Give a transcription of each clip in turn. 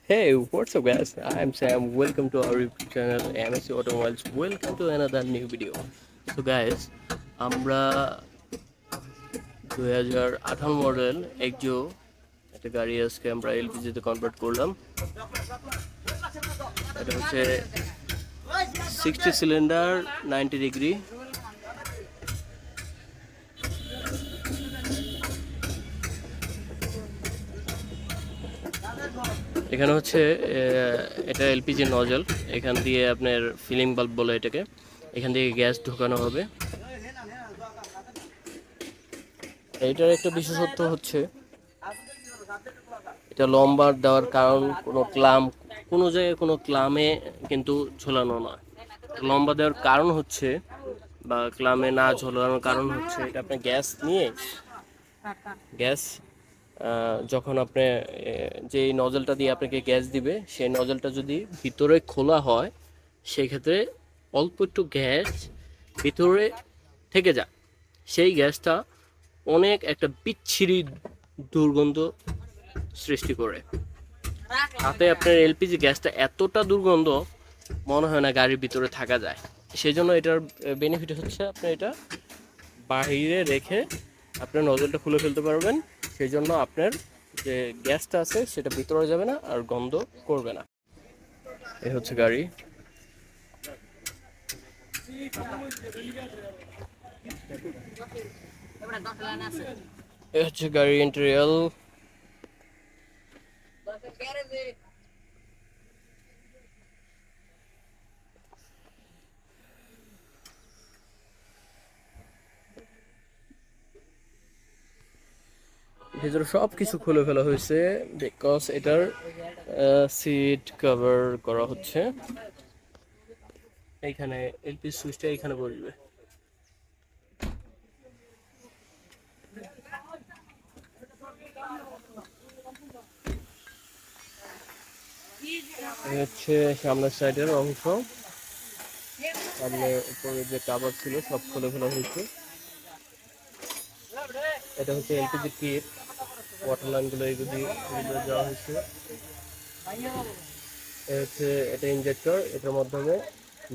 Hey, what's up, guys? I'm Sam. Welcome to our YouTube channel AXIO Automobiles. Welcome to another new video. So, guys, আমরা 2018 model AXIO একটা গাড়ি আজকে আমরা LPG তে convert করলাম। এটা হচ্ছে 60 সিলিন্ডার 90 ডিগ্রি। এখানে হচ্ছে এটা এলপিজি নজল, এখান দিয়ে আপনার ফিলিং বাল্ব বলে এটাকে, এখান থেকে গ্যাস ঢোকানো হবে। এটার একটা বিশেষত্ব হচ্ছে এটা লম্বা দেওয়ার কারণ কোনো জায়গায় কোনো ক্লামে কিন্তু ঝোলানো নয়। লম্বা দেওয়ার কারণ হচ্ছে বা ক্লামে না ঝোলানোর কারণ হচ্ছে এটা আপনি গ্যাস যখন আপনি যেই নজলটা দিয়ে আপনাকে গ্যাস দিবে সেই নজলটা যদি ভিতরে খোলা হয় সেই ক্ষেত্রে অল্প একটু গ্যাস ভিতরে থেকে যায়। সেই গ্যাসটা অনেক একটা বিচ্ছিরি দুর্গন্ধ সৃষ্টি করে। তাতে আপনার এলপিজি গ্যাসটা এতটা দুর্গন্ধ মনে হয় না গাড়ির ভিতরে থাকা যায়। সেই জন্য এটার বেনিফিট হচ্ছে আপনি এটা বাইরে রেখে আপনার নজলটা খুলে ফেলতে পারবেন। সেই জন্য আপনার যে গ্যাসটা আছে সেটা ভিতরে যাবে না আর গন্ধ করবে না। এই হচ্ছে গাড়ি। এই হচ্ছে গাড়ির ইন্টেরিয়র। ভিতরে সব কিছু খুলে ফেলা হয়েছে বিকজ এটার সিট কভার করা হচ্ছে। এইখানে এলপি সুইচটা এখানে বসবে। হচ্ছে সামনের সাইডের অংশ, সামনে উপরে যে কাভার ছিল সব খুলে ফেলা হয়েছে। এটা হচ্ছে এলপিজি কিট, ওয়াটার লাইনগুলো এগুলি দেওয়া হয়েছে। হচ্ছে এটা ইনজেক্টর, এটার মাধ্যমে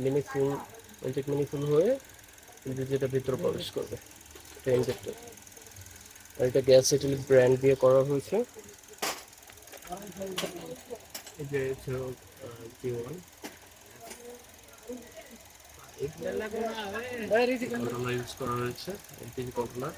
মিনি ফুল হয়ে যেটা ভিতরে প্রবেশ করবে, এটা ইনজেক্টর। আর এটা গ্যাস সেটেলিক ব্র্যান্ড দিয়ে করা হয়েছে। যে G1 কন্ট্রোলার ইউজ করা হয়েছে, এলপিজি কন্ট্রোলার।